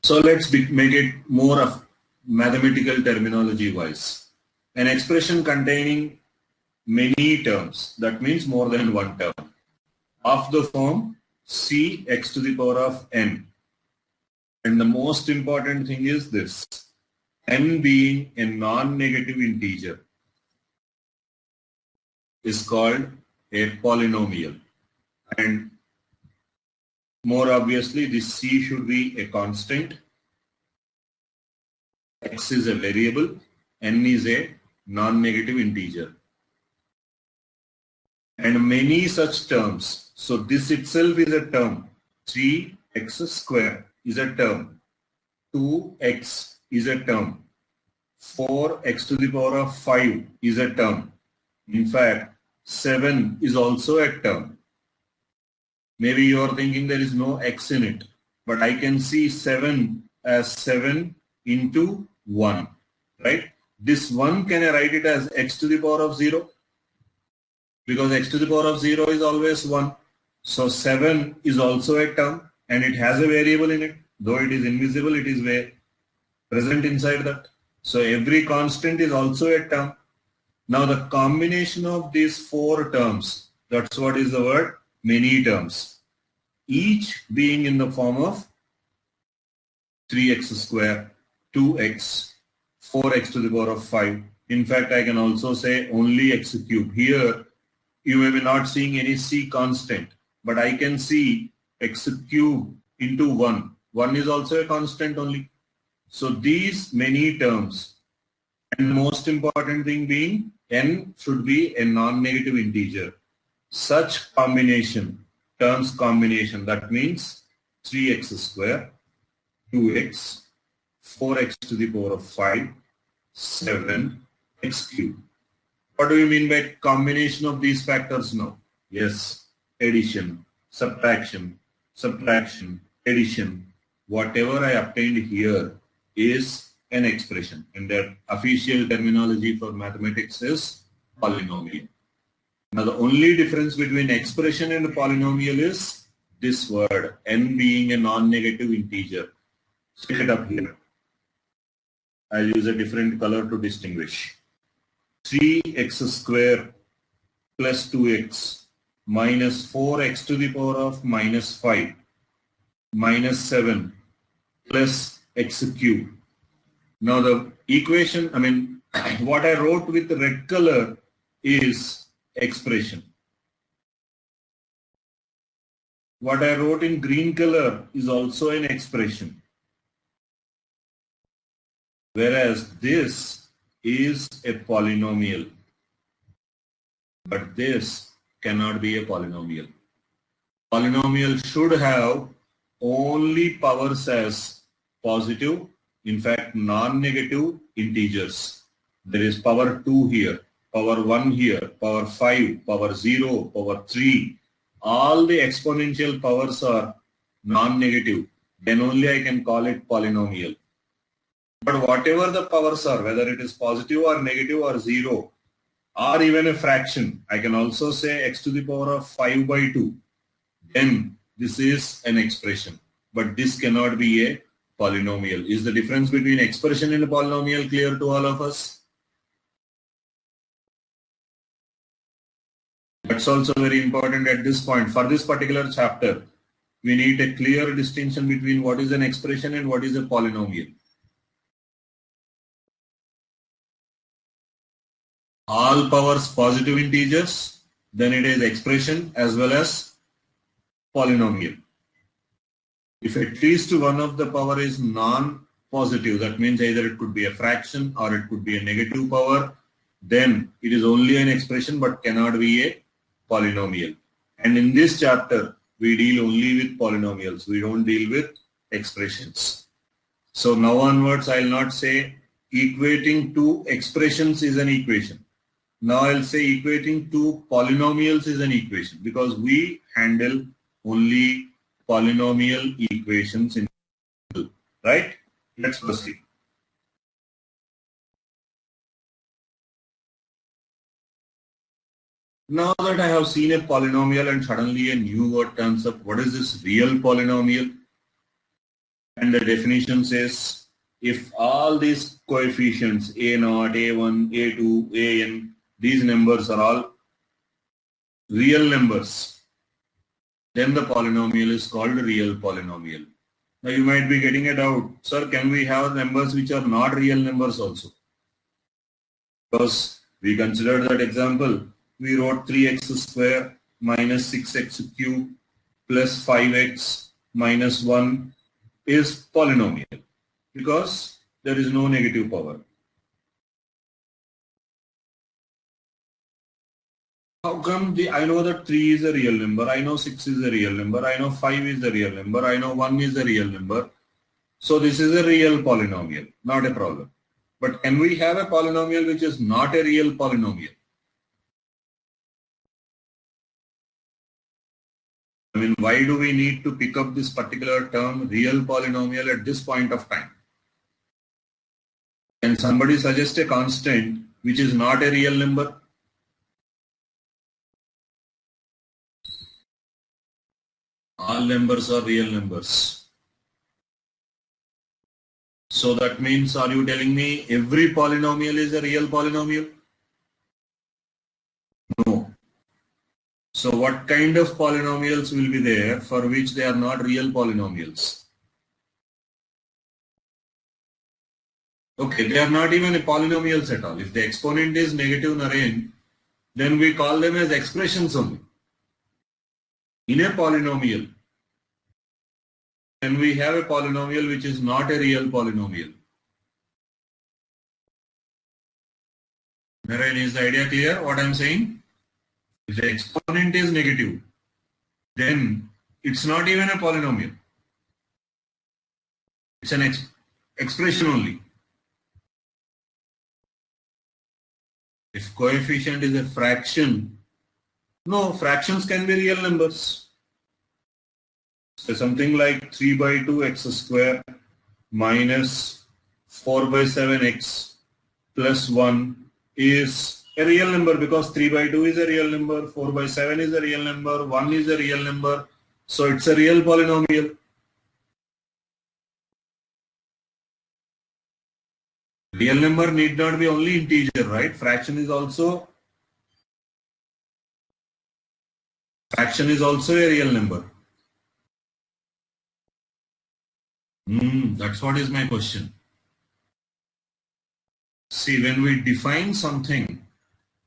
So let's make it more of mathematical terminology wise. An expression containing many terms, that means more than one term, of the form c x to the power of n. And the most important thing is this, n being a non-negative integer is called a polynomial. And more obviously, this c should be a constant, x is a variable, n is a non-negative integer. And many such terms. So this itself is a term. 3x square is a term. 2x is a term. 4x to the power of 5 is a term. In fact, 7 is also a term. Maybe you are thinking there is no x in it, but I can see 7 as 7 into 1, right? This 1, can I write it as x to the power of 0? Because x to the power of 0 is always 1. So 7 is also a term and it has a variable in it. Though it is invisible, it is present inside that. So every constant is also a term. Now the combination of these 4 terms, that's what is the word many terms. Each being in the form of 3x square, 2x, 4x to the power of 5. In fact, I can also say only x cube. Here, you may be not seeing any c constant, but I can see x cube into 1. 1 is also a constant only. So these many terms, and the most important thing being n should be a non-negative integer. Such combination, terms combination, that means 3x square, 2x, 4x to the power of 5, 7, x cube. What do you mean by combination of these factors now? Yes, addition, subtraction, addition. Whatever I obtained here is an expression, and that official terminology for mathematics is polynomial. Now the only difference between expression and polynomial is this word, n being a non-negative integer. Set it up here. I'll use a different color to distinguish. 3x square plus 2x minus 4x to the power of minus 5 minus 7 plus x cube. Now the equation, what I wrote with the red color is expression. What I wrote in green color is also an expression. Whereas this is a polynomial, but this cannot be a polynomial. Polynomial should have only powers as positive, in fact non-negative integers. There is power 2 here, power 1 here, power 5, power 0, power 3. All the exponential powers are non-negative. Then only I can call it polynomial. But whatever the powers are, whether it is positive or negative or 0, or even a fraction, I can also say x to the power of 5 by 2. Then this is an expression. But this cannot be a polynomial. Is the difference between expression and a polynomial clear to all of us? That's also very important at this point. For this particular chapter, we need a clear distinction between what is an expression and what is a polynomial. All powers positive integers, then it is expression as well as polynomial. If at least one of the power is non-positive, that means either it could be a fraction or it could be a negative power, then it is only an expression but cannot be a polynomial. And in this chapter, we deal only with polynomials. We don't deal with expressions. So now onwards, I will not say equating two expressions is an equation. Now I'll say equating two polynomials is an equation, because we handle only polynomial equations in, right? Let's proceed. Now that I have seen a polynomial and suddenly a new word turns up, what is this real polynomial? And the definition says if all these coefficients A0, A1, A2, AN, these numbers are all real numbers, then the polynomial is called real polynomial. Now you might be getting a doubt, sir, can we have numbers which are not real numbers also? Because we considered that example, we wrote 3x square minus 6x cube plus 5x minus 1 is polynomial because there is no negative power. How come I know that 3 is a real number, I know 6 is a real number, I know 5 is a real number, I know 1 is a real number. So this is a real polynomial, not a problem. But can we have a polynomial which is not a real polynomial? I mean, why do we need to pick up this particular term real polynomial at this point of time? Can somebody suggest a constant which is not a real number? All numbers are real numbers. So that means, are you telling me every polynomial is a real polynomial? No. So what kind of polynomials will be there for which they are not real polynomials? Okay, they are not even a polynomials at all. If the exponent is negative Narayan, then we call them as expressions only. In a polynomial, then we have a polynomial which is not a real polynomial. Narayan, is the idea clear what I am saying? If the exponent is negative, then it's not even a polynomial. It's an expression only. If coefficient is a fraction, no, fractions can be real numbers. So something like 3 by 2 x square minus 4 by 7 x plus 1 is a real number because 3 by 2 is a real number, 4 by 7 is a real number, 1 is a real number. So it's a real polynomial. Real number need not be only integer, right? Fraction is also a real number. That's what is my question. See, when we define something,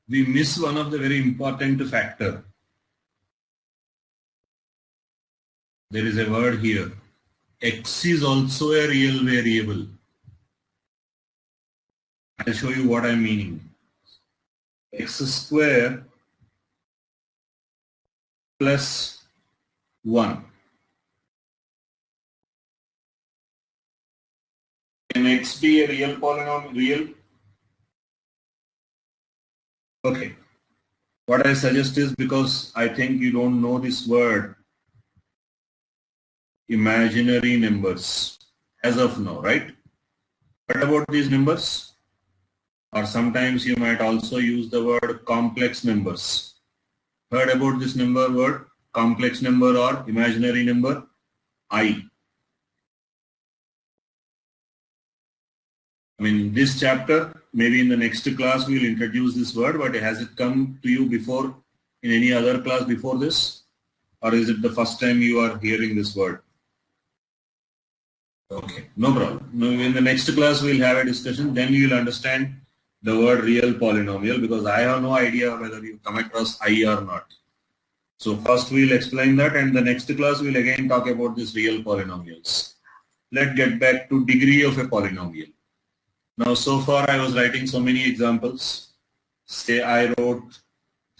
we miss one of the very important factor. There is a word here. X is also a real variable. I'll show you what I'm meaning. X square plus 1. Can X be a real polynomial? Real? Okay. What I suggest is, because I think you don't know this word, imaginary numbers as of now, right? What about these numbers? Or sometimes you might also use the word complex numbers. Heard about this number word? Complex number or imaginary number? I mean, this chapter, maybe in the next class we will introduce this word, but has it come to you before in any other class before this? Or is it the first time you are hearing this word? Okay, no problem. In the next class we will have a discussion, then you will understand the word real polynomial, because I have no idea whether you come across I or not. So first we will explain that, and the next class we will again talk about these real polynomials. Let's get back to degree of a polynomial. Now so far I was writing so many examples. Say I wrote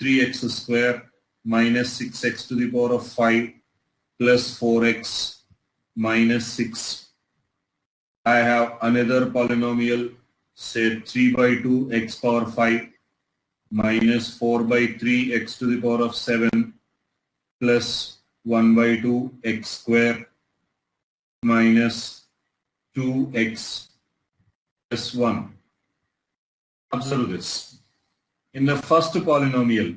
3x square minus 6x to the power of 5 plus 4x minus 6. I have another polynomial, say 3 by 2 x power 5 minus 4 by 3 x to the power of 7 plus 1 by 2 x square minus 2x plus 1. Observe this. In the first polynomial,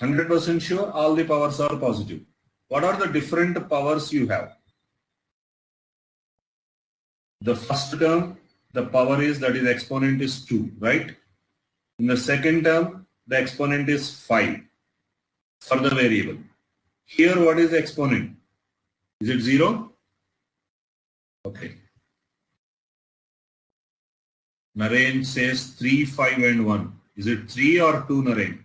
100% sure all the powers are positive. What are the different powers you have? The first term, the power is, that is exponent is 2, right? In the second term, the exponent is 5 for the variable. Here, what is the exponent? Is it 0? Okay. Naren says 3, 5 and 1. Is it 3 or 2, Naren?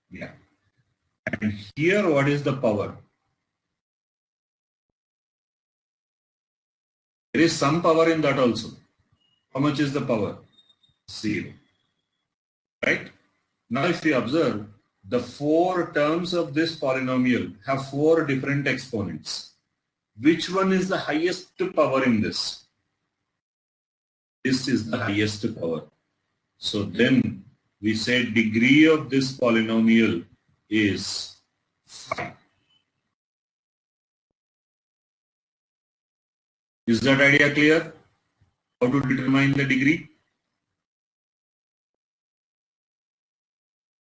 Yeah. And here, what is the power? There is some power in that also. How much is the power? 0. Right? Now, if you observe, the 4 terms of this polynomial have 4 different exponents. Which one is the highest power in this? This is the highest power. So then we say degree of this polynomial is 5. Is that idea clear? How to determine the degree?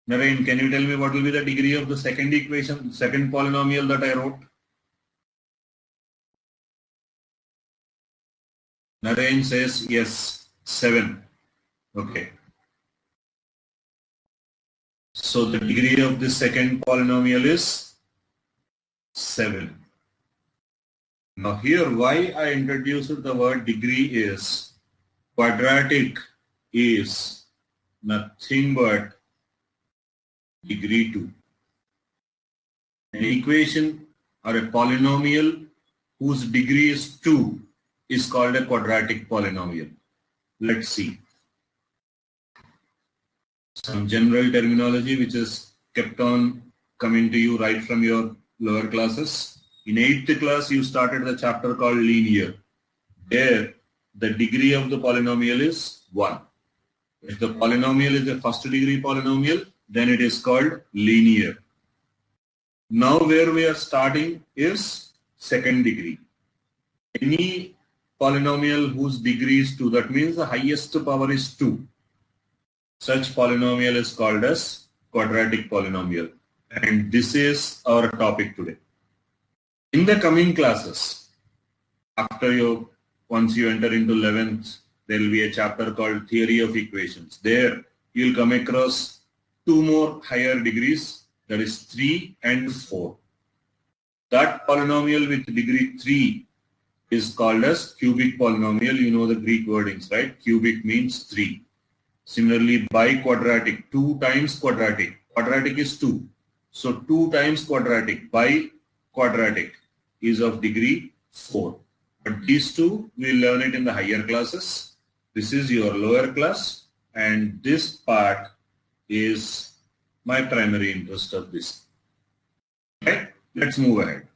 Naren, can you tell me what will be the degree of the second equation, second polynomial that I wrote? Naren says yes, 7. Okay. So the degree of the second polynomial is 7. Now here, why I introduced the word degree is quadratic is nothing but degree 2. An equation or a polynomial whose degree is 2 is called a quadratic polynomial. Let's see. Some general terminology which is kept on coming to you right from your lower classes. In 8th class, you started the chapter called linear. There, the degree of the polynomial is 1. If the polynomial is a first degree polynomial, then it is called linear. Now where we are starting is second degree. Any polynomial whose degree is 2, that means the highest power is 2. Such polynomial is called as quadratic polynomial. And this is our topic today. In the coming classes, once you enter into 11th, there will be a chapter called Theory of Equations. There you will come across 2 more higher degrees, that is 3 and 4. That polynomial with degree 3 is called as cubic polynomial. You know the Greek wordings, right? Cubic means 3. Similarly, biquadratic, 2 times quadratic. Quadratic is 2. So 2 times quadratic, biquadratic is of degree 4. But these two, we will learn it in the higher classes. This is your lower class, and this part is my primary interest of this. Okay, let's move ahead.